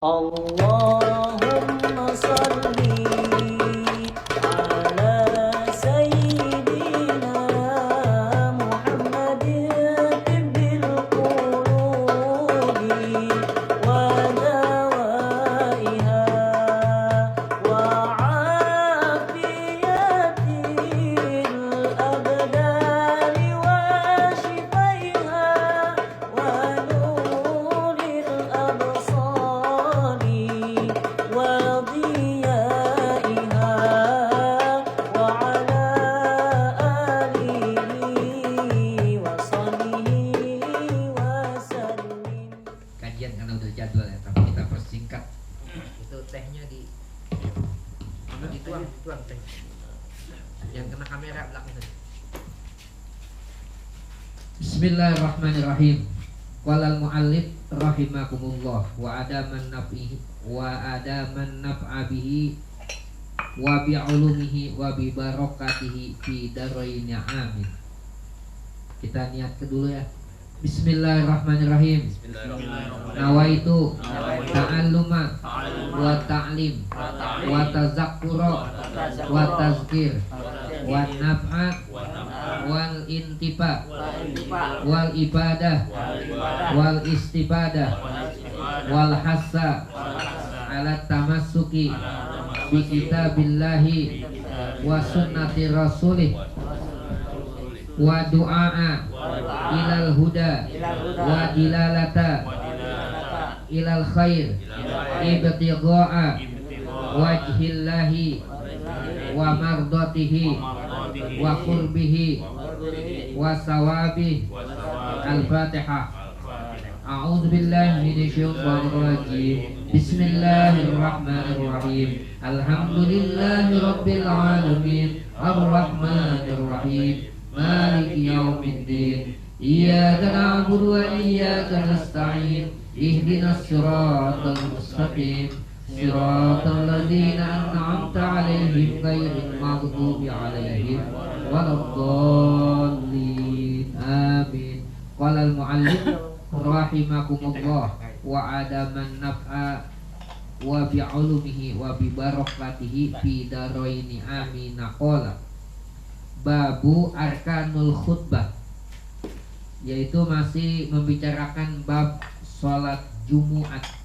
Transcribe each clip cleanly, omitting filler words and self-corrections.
Allahumma salli ala sayyidina Muhammadin tibbil qulubi wa dawaiha wa afiyatil abdani wa shifaiha wa nuril absari wa diyaiha wa ala alihi wa sahbihi wa sallim. Kajian karena udah jadwal ya, tapi kita persingkat. Itu tehnya dituang teh. Yang kena kamera belakang tadi. Bismillahirrahmanirrahim. Qala al-muallif rahimakumullah wa adaman naf'a bihi wa bi ulumihi wa bi barakatihi fi daraini amin. Kita niatkan dulu ya. Bismillahirrahmanirrahim. Nawaitu ta'alluma wa ta'lim wa tazakkura wa tazkir wa naf'a wal intifa wal ibadah wal istifadah wal hassa ala tamassuki bi kitabillahi wa sunnati rasulih wa du'a ilal huda wa dilalata ilal khair ibtigha'a wajhillahi wa mardatihi wa qurbihi wa sawabihi. Al-Fatihah. A'udzu billahi minasyaitonir rajim. Bismillahirrahmanirrahim. Alhamdulillahi rabbil alamin. Arrahmanir rahim. Maliki yaumiddin. Iyyaka na'budu wa iyyaka nasta'in. Ihdinas siratal mustaqim. Siratal ladzina an'amta 'alaihim ghairil maghdubi 'alaihim waladdallin. Amin. Qala al-muallif rahimakumullah wa adaman naf'a wa bi'ulumihi wa bi barakatihi fi daraini amin. Qala babu arkanul khutbah, yaitu masih membicarakan bab sholat Jumat.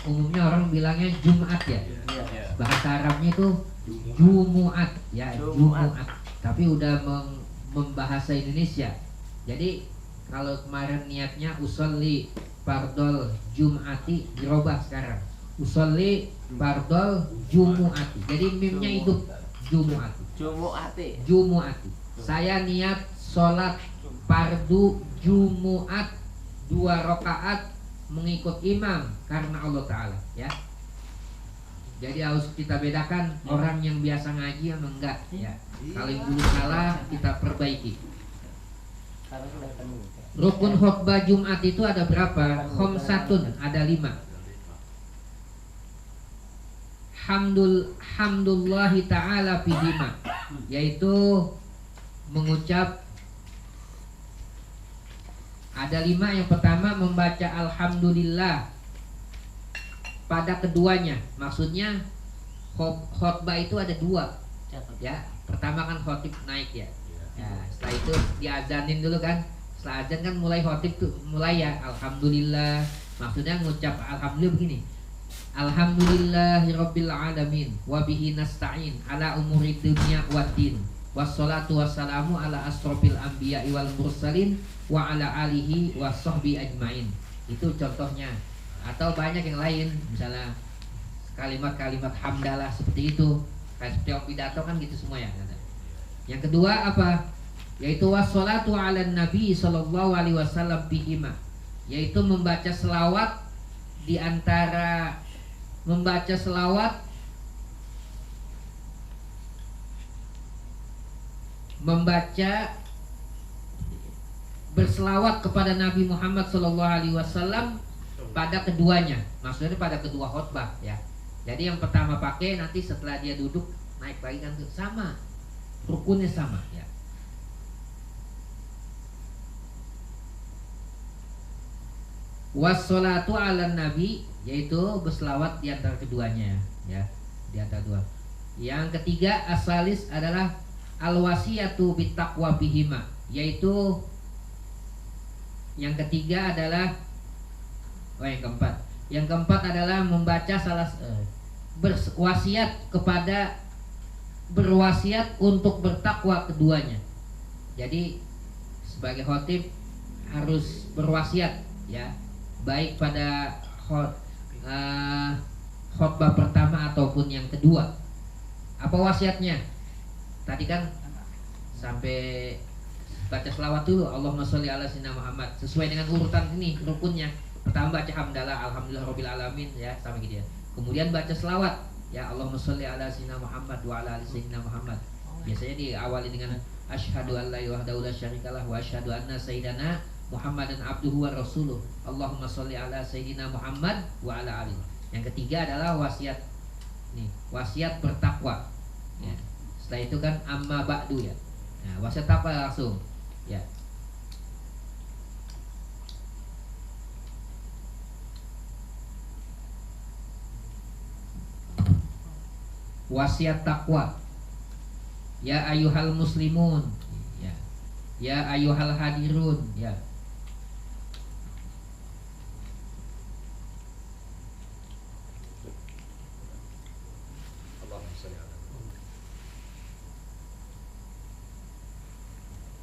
Umumnya orang bilangnya Jumat ya. Bahasa Arabnya itu Jumu'at ya, Jumu'at. Tapi udah membahasa Indonesia. Jadi kalau kemarin niatnya usolli fardol Jum'ati, dirubah sekarang usolli fardol Jumu'ati. Jadi mimnya hidup, Jumu'ati. Jumu'ati. Saya niat sholat fardu Jumu'at 2 rakaat mengikut imam karena Allah Ta'ala ya. Jadi harus kita bedakan orang yang biasa ngaji sama enggak ya. Kalau yang dulu salah kita perbaiki. Rukun khutbah Jumat itu ada berapa? Khamsatun, ada 5. Hamdulillahi ta'ala fihima, yaitu mengucap ada 5. Yang pertama membaca alhamdulillah pada keduanya. Maksudnya khutbah itu ada 2 ya. Pertama kan khotib naik ya. Setelah itu diazanin dulu kan. Setelah azan kan mulai khotib tuh, mulai ya alhamdulillah. Maksudnya ngucap alhamdulillah begini. Alhamdulillahirabbil alamin wa bihi nasta'in ala umuri dunya waddin. Wassalatu wassalamu ala asrofil anbiya'i wal mursalin wa ala alihi wa sahbi ajmain. Itu contohnya. Atau banyak yang lain, misalnya kalimat-kalimat hamdalah seperti itu. Kayak seperti yang pidato kan gitu semua ya. Yang kedua apa? Yaitu wassalatu ala nabi sallallahu alaihi wasallam bihima, yaitu membaca selawat. Di antara membaca selawat, berselawat kepada Nabi Muhammad SAW pada keduanya. Maksudnya pada kedua khutbah ya. Jadi yang pertama pakai, nanti setelah dia duduk naik lagi kan sama, rukunnya sama ya. Wassalatu ala nabi, yaitu berselawat di antara keduanya, ya, di antara dua. Yang ketiga asalis adalah al-wasiyatu bittaqwa bihima, yaitu yang ketiga adalah yang keempat adalah membaca berwasiat untuk bertakwa keduanya. Jadi sebagai khotib harus berwasiat, ya, baik pada khotbah pertama ataupun yang kedua. Apa wasiatnya? Tadi kan sampai baca selawat dulu, Allahumma sholli ala sayyidina Muhammad, sesuai dengan urutan ini rukunnya. Pertama baca hamdalah, alhamdulillah rabbil alamin, ya, sampai gitu ya. Kemudian baca selawat, ya, Allahumma sholli ala sayyidina Muhammad wa ala ali sayyidina Muhammad. Biasanya diawali dengan asyhadu an la ilaha illallah syarikalah wa asyhadu anna sayyidana Muhammadan abduhu wa rasuluh. Allahumma sholli ala sayyidina Muhammad wa ala ali. Yang ketiga adalah wasiat. Nih, wasiat bertakwa. Ya. Setelah itu kan amma ba'du, ya. Nah, wasiat apa langsung? Ya. Wasiat takwa. Ya ayyuhal muslimun, ya. Ya ayyuhal hadirun, ya.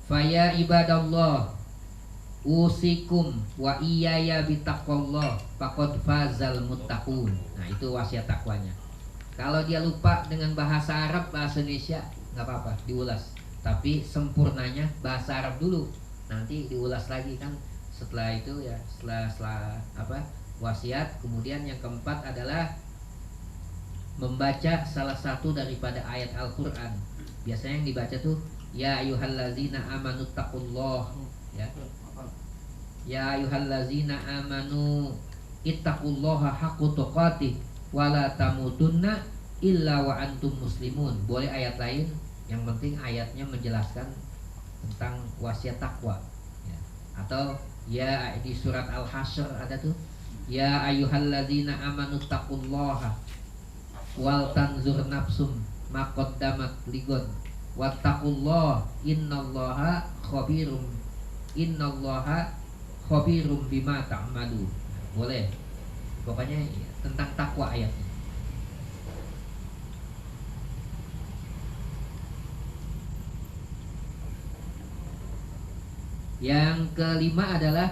Faya ibadallah usikum wa iyaya bitaqwallah faqad fazal muttaqun. Nah, itu wasiat takwanya. Kalau dia lupa dengan bahasa Arab, bahasa Indonesia, nggak apa-apa, diulas. Tapi sempurnanya bahasa Arab dulu, nanti diulas lagi kan. Setelah itu ya, setelah apa, wasiat. Kemudian yang keempat adalah membaca salah satu daripada ayat Al-Quran. Biasanya yang dibaca tuh ya ayyuhallazina amanu taqullah, ya. Ya ayyuhallazina amanu ittaqullaha haqqa tuqatih wala tamutunna illa wa antum muslimun. Boleh ayat lain, yang penting ayatnya menjelaskan tentang wasiat takwa, ya. Atau ya di surat Al-Hasyr ada tuh, ya ayyuhallazina amanu taqullaha wal tanzur nafsum ma qaddamat ligon wattaqullah innallaha khabirum bima ta'malu. Boleh. Pokoknya tentang takwa ayatnya. Yang kelima adalah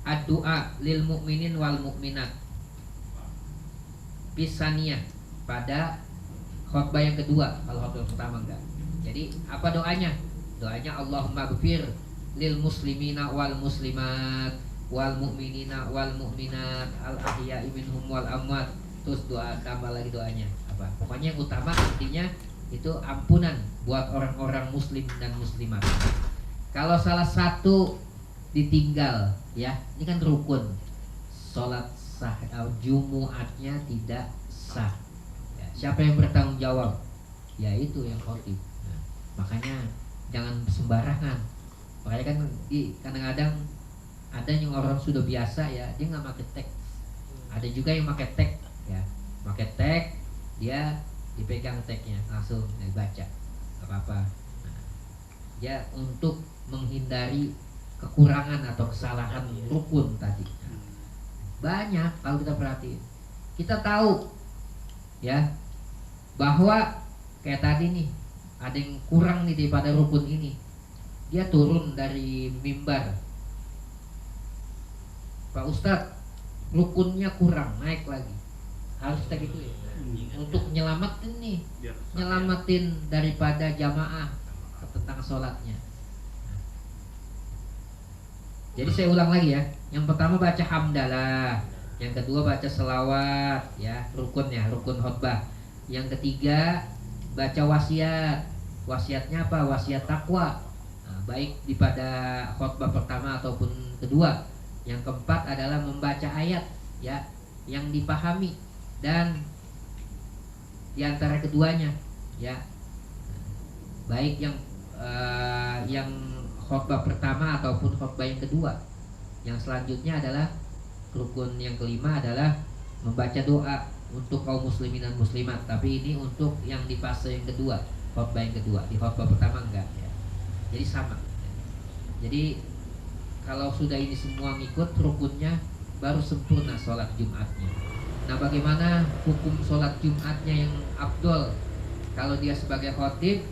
ad-du'a lil mu'minin wal mu'minat pisaniyah pada khutbah yang kedua. Kalau khutbah pertama enggak. Jadi apa doanya? Doanya Allahumma ghfir lil muslimina wal muslimat wal mu'minina wal mu'minat al ahya'i minhum wal amwat. Terus doa, tambah lagi doanya apa? Pokoknya yang utama intinya itu ampunan buat orang-orang muslim dan muslimat. Kalau salah satu ditinggal, ya, ini kan rukun, sholat sah, jumuatnya tidak sah, ya, siapa yang bertanggung jawab? Ya itu yang khotib. Nah, makanya jangan sembarangan. Makanya kan kadang-kadang ada yang orang sudah biasa, ya, dia nggak pakai teks. Ada juga yang pakai teks, ya, pakai teks, dia dipegang teksnya langsung dibaca, nggak apa-apa. Nah, ya untuk menghindari kekurangan atau kesalahan rukun tadi. Nah, banyak kalau kita perhatiin, kita tahu, ya, bahwa kayak tadi nih ada yang kurang nih daripada rukun ini. Dia turun dari mimbar, Pak Ustadz, rukunnya kurang, naik lagi. Harus kita gitu ya. Untuk nyelamatin nih, nyelamatin daripada jamaah tentang sholatnya. Jadi saya ulang lagi ya. Yang pertama baca hamdalah, yang kedua baca selawat, ya, rukunnya, rukun khutbah. Yang ketiga baca wasiat. Wasiatnya apa? Wasiat takwa. Nah, baik di pada khutbah pertama ataupun kedua. Yang keempat adalah membaca ayat, ya, yang dipahami dan di antara keduanya, ya, baik yang khutbah pertama ataupun khutbah yang kedua. Yang selanjutnya adalah rukun yang kelima adalah membaca doa untuk kaum muslimin dan muslimat. Tapi ini untuk yang di fase yang kedua, khotbah yang kedua. Di khotbah pertama enggak ya. Jadi sama. Jadi kalau sudah ini semua ngikut rukunnya, baru sempurna sholat Jumatnya. Nah, bagaimana hukum sholat Jumatnya yang afdol? Kalau dia sebagai khotib,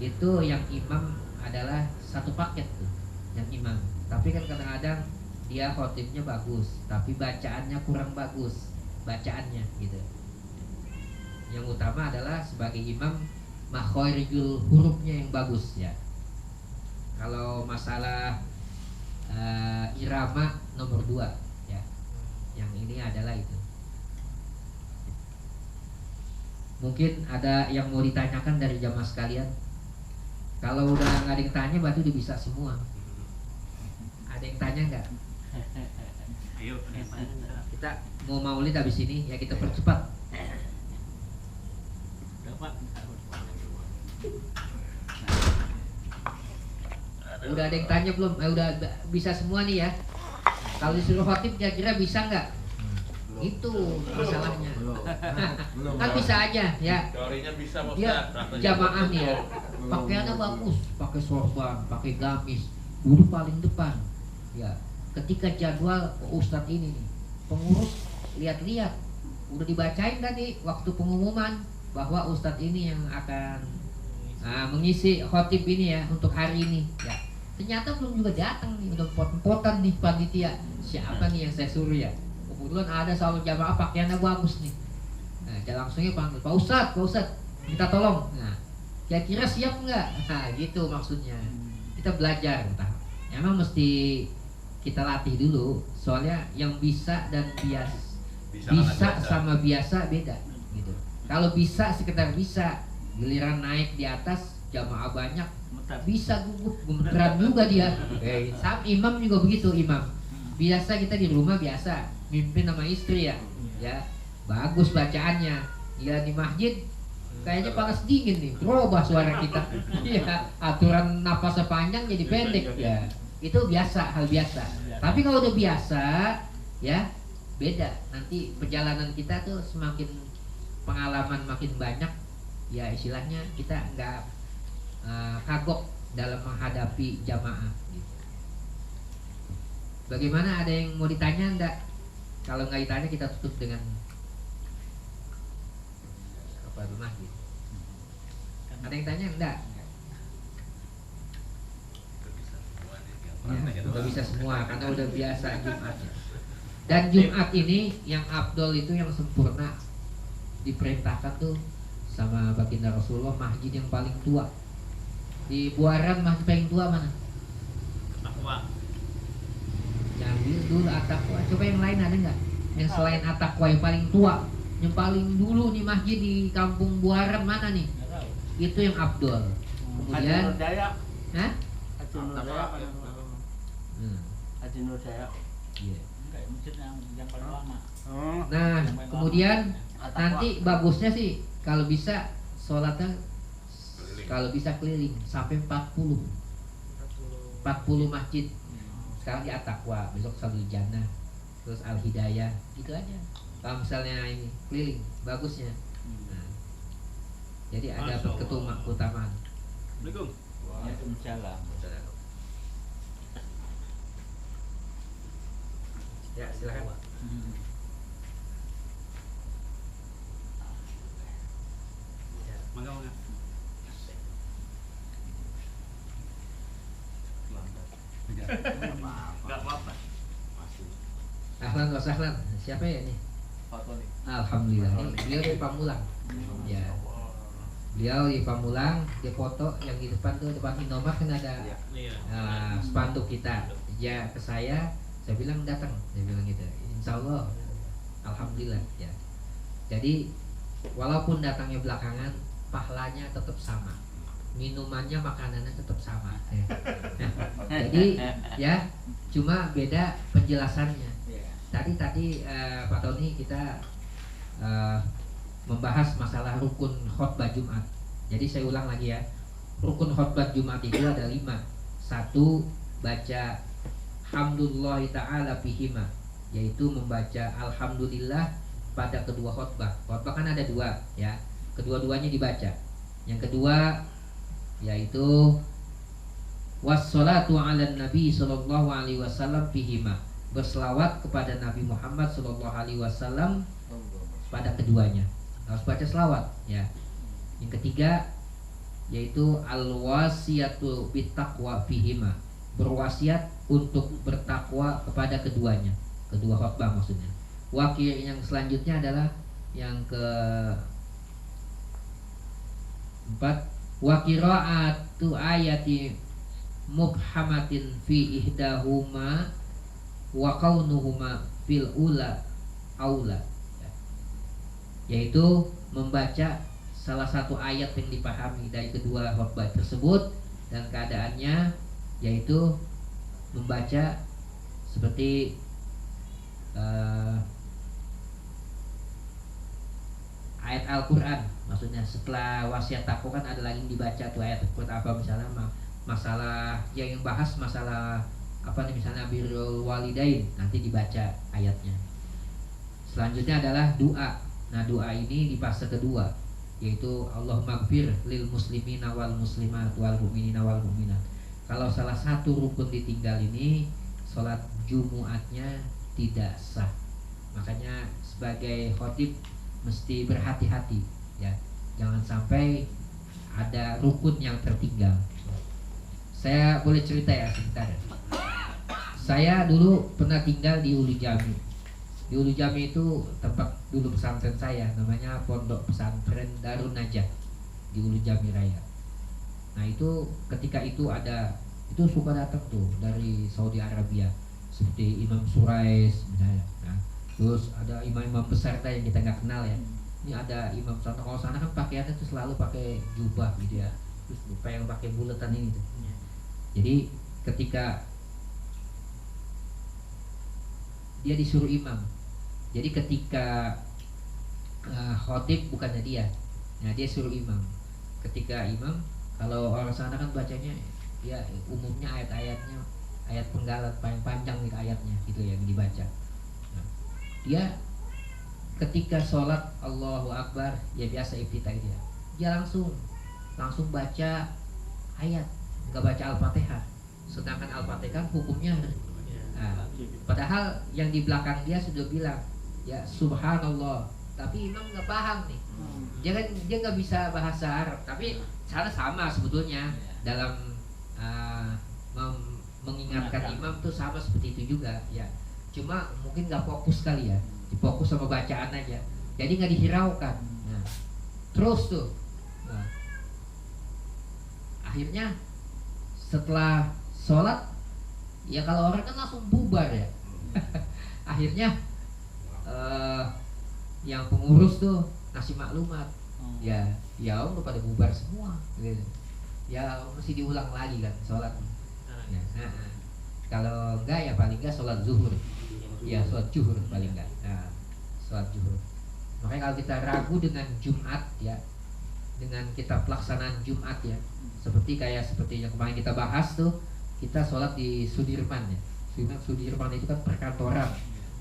itu yang imam adalah satu paket tuh, yang imam. Tapi kan kadang-kadang dia khotibnya bagus, tapi bacaannya kurang bagus, bacaannya gitu. Yang utama adalah sebagai imam makhorijul hurufnya yang bagus ya. Kalau masalah irama nomor 2 ya, yang ini adalah itu. Mungkin ada yang mau ditanyakan dari jamaah sekalian. Kalau udah nggak ada yang tanya, berarti udah bisa semua. Ada yang tanya nggak? Ayo, Kita mau maulid habis ini ya, kita percepat. Udah ada yang tanya belum? Udah bisa semua nih ya. Kalau disuruh khotib kira-kira bisa nggak? Itu masalahnya. Kan bisa aja ya. Teorinya bisa, Dia jamaah nih ya, pakaiannya bagus, pakai sorban, pakai gamis, duduk paling depan. Ya, ketika jadwal ustadz ini nih, pengurus lihat-lihat, udah dibacain tadi waktu pengumuman bahwa ustadz ini yang akan mengisi khotib ini ya untuk hari ini. Ya, ternyata belum juga datang nih, udah pot-potan nih panitia. Siapa nih yang saya suruh ya? Kebetulan ada sahabat jamaah pakaiannya bagus nih. Nah, dia langsungnya panggil, Pak Ustadz, minta tolong. Nah, kira-kira siap nggak? Nah, gitu maksudnya. Kita belajar, emang mesti kita latih dulu. Soalnya yang bisa dan bisa sama biasa beda, gitu. Kalau bisa sekedar bisa, giliran naik di atas jamaah banyak, bisa gugup, gemeteran juga dia. Imam juga begitu, imam. Biasa kita di rumah biasa mimpin sama istri ya, bagus bacaannya. Ya di masjid kayaknya panas dingin nih, berubah suara kita. Ya, aturan napasnya panjang jadi pendek ya. Itu biasa, hal biasa. Tapi kalau udah biasa, ya beda. Nanti perjalanan kita tuh semakin pengalaman makin banyak, ya istilahnya kita nggak kagok dalam menghadapi jamaah. Gitu. Bagaimana, ada yang mau ditanya enggak? Kalau nggak ditanya kita tutup dengan apa rumah gitu. Ada yang tanya enggak? Ya, udah bisa semua karena udah biasa Jumatnya. Dan Jumat ini yang afdol itu yang sempurna, diperintahkan tuh sama baginda Rasulullah, masjid yang paling tua. Di Buaran masjid paling tua mana? Jambil dulu At-Taqwa. Coba yang lain ada nggak? Yang selain At-Taqwa yang paling tua, yang paling dulu nih masjid di kampung Buaran mana nih? Itu yang afdol. Kemudian, hah? Haji Nur Jaya. Iya. Yang paling lama. Nah, kemudian nanti bagusnya sih kalau bisa sholatnya kalau bisa keliling sampai 40 masjid. Sekarang di At-Taqwa, besok Salul Jannah, terus Al-Hidayah, gitu aja. Kalau misalnya ini keliling, bagusnya. Nah, jadi ada keutamaan. Assalamualaikum. Waalaikumsalam. Ya, silakan. Mangga. Enggak apa-apa. Ahlan wa sahlan. Siapa ya ini? Alhamdulillah. Ini beliau di Pamulang. Ya. Beliau di Pamulang, dia foto yang di depan tuh, depan Indomaret kan ada spanduk kita. Ya, ke saya bilang datang, saya bilang gitu. Insya Allah, alhamdulillah ya. Jadi walaupun datangnya belakangan, pahalanya tetap sama, minumannya, makanannya tetap sama. Jadi ya, cuma beda penjelasannya. Tadi Pak Tony kita membahas masalah rukun khutbah Jumat. Jadi saya ulang lagi ya, rukun khutbah Jumat itu ada 5. 1, baca hamdulillahi ta'ala fihima. yaitu membaca alhamdulillah pada kedua khutbah. Khutbah kan ada dua ya, kedua-duanya dibaca. Yang kedua yaitu wassalatu ala nabi sallallahu alaihi wasallam fihima, berselawat kepada Nabi Muhammad sallallahu alaihi wasallam pada keduanya. Harus baca selawat ya. Yang ketiga yaitu al-wasiyatu bittaqwa fihima, berwasiat untuk bertakwa kepada keduanya, kedua khutbah maksudnya. Wakil yang selanjutnya adalah yang ke 4, wa qira'atu ayati mubhamatin fi ihdahuma wa kaunuhuma fil ula aula, yaitu membaca salah satu ayat yang dipahami dari kedua khutbah tersebut dan keadaannya yaitu membaca seperti ayat Al-Quran. Maksudnya setelah wasiat takwa kan ada lagi yang dibaca tuh ayat Al-Quran, apa misalnya masalah yang bahas masalah apa nih, misalnya birrul walidain, nanti dibaca ayatnya. Selanjutnya adalah doa. Nah doa ini di fase kedua, yaitu Allahumma gfir lil muslimina wal muslimat wal mu'minina wal mu'minat. Kalau salah satu rukun ditinggal ini, sholat Jumatnya tidak sah. Makanya sebagai khotib mesti berhati-hati ya, jangan sampai ada rukun yang tertinggal. Saya boleh cerita ya sebentar. Saya dulu pernah tinggal di Ulu Jami. Di Ulu Jami itu tempat dulu pesantren saya, namanya Pondok Pesantren Darun Najah di Ulu Jami Raya. Nah itu ketika itu suka datang tuh dari Saudi Arabia seperti Imam Surais misalnya. Nah, terus ada imam-imam besar yang kita nggak kenal ya. Ini ada imam sana, kalau sana kan pakaiannya tuh selalu pakai jubah gitu ya. Terus lupa yang pakai buletan ini tuh. Jadi ketika dia disuruh imam, jadi ketika khotib bukannya dia, nah dia suruh imam. Ketika imam, kalau orang sana kan bacanya ya umumnya ayat-ayatnya ayat penggalan paling panjang gitu ayatnya gitu yang dibaca. Nah, dia ketika sholat Allahu Akbar ya biasa iftitah gitu ya, dia langsung baca ayat, nggak baca Al-Fatihah. Sedangkan Al-Fatihah hukumnya padahal yang di belakang dia sudah bilang ya subhanallah, tapi imam nggak paham nih. Dia nggak bisa bahasa Arab, tapi cara sama sebetulnya dalam mengingatkan imam tuh sama seperti itu juga ya. Cuma mungkin nggak fokus kali ya, difokus sama bacaan aja, jadi nggak dihiraukan. Nah, terus tuh akhirnya setelah sholat ya kalau orang kan langsung bubar ya. Akhirnya yang pengurus tuh ngasih maklumat ya udah pada bubar semua gitu. Ya mesti diulang lagi kan sholat ya. Kalau enggak ya paling enggak sholat zuhur ya, sholat zuhur paling enggak. Nah, sholat zuhur. Makanya kalau kita ragu dengan Jumat ya, dengan kita pelaksanaan Jumat ya, seperti yang kemarin kita bahas tuh, kita sholat di Sudirman ya. Sudirman itu kan perkantoran.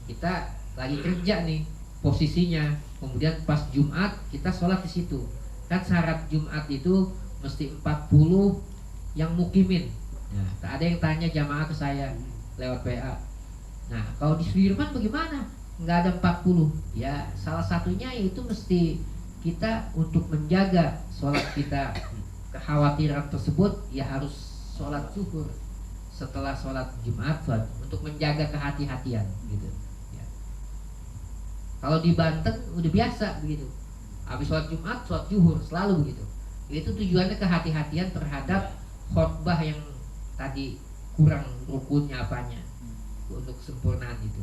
Kita lagi kerja nih posisinya, kemudian pas Jumat kita sholat di situ. Kan syarat Jumat itu mesti 40 yang mukimin. Nah, tak ada yang tanya jamaah ke saya lewat PA. Nah, kalau di Sudirman bagaimana? Nggak ada 40. Ya, salah satunya yaitu mesti kita untuk menjaga sholat kita, kekhawatiran tersebut ya harus sholat zuhur setelah sholat Jumat untuk menjaga kehati-hatian gitu ya. Kalau di Banten udah biasa begitu, habis sholat Jumat sholat zuhur selalu begitu. Itu tujuannya kehati-hatian terhadap khutbah yang tadi kurang rukunnya apanya, untuk sempurnaan itu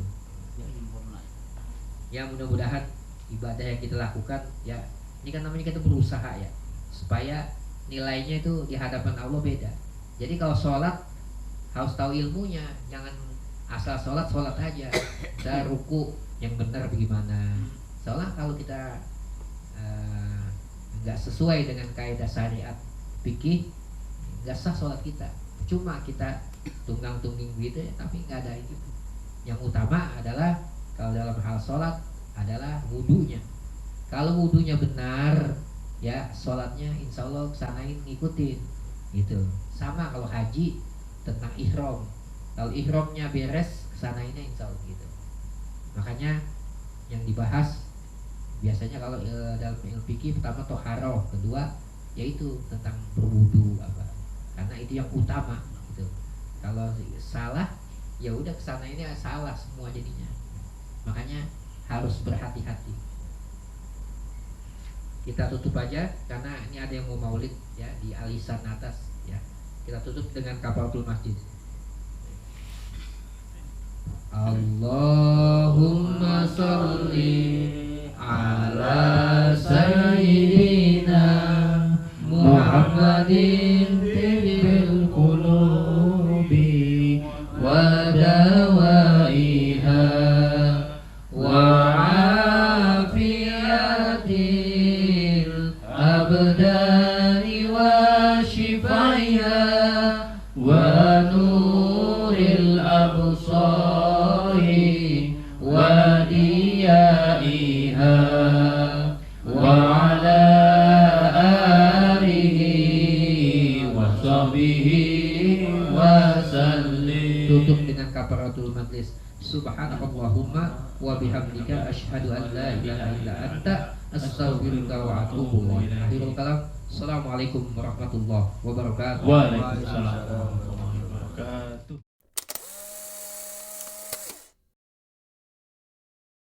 ya. Mudah-mudahan ibadah yang kita lakukan ya, ini kan namanya kita berusaha ya, supaya nilainya itu di hadapan Allah beda. Jadi kalau sholat harus tahu ilmunya, jangan asal sholat aja. Kita ruku yang benar bagaimana. Soalnya kalau kita nggak sesuai dengan kaidah syariat fikih, nggak sah sholat kita. Cuma kita tunggang-tungging gitu ya, tapi nggak ada itu. Yang utama adalah kalau dalam hal sholat adalah wudunya. Kalau wudunya benar, ya sholatnya insya Allah kesanain ngikutin gitu. Sama kalau haji tentang ihram, kalau ihramnya beres kesanainnya insya Allah gitu. Makanya yang dibahas biasanya kalau dalam ilmu fikih pertama toharoh, kedua yaitu tentang berwudu apa, karena itu yang utama gitu. Kalau salah ya udah kesana ini salah semua jadinya. Makanya harus berhati-hati. Kita tutup aja karena ini ada yang mau maulid ya di alisan atas ya. Kita tutup dengan kafaratul masjid. Allahumma sholli ala sayyidina Muhammadin tibbil qulubi wa dawaiha wa afiyatil abdani wa shifaiha wa nuril absari wa diyaiha wa ala alihi wa sahbihi wa sallim. Tutup dengan kafaratul majlis. Subhanakallahumma wa bihamdika asyhadu an la ilaha illa anta astaghfiruka wa atubu ilaik. Akhirul kalam. Assalamualaikum warahmatullahi wabarakatuh. Waalaikumsalam warahmatullahi wabarakatuh.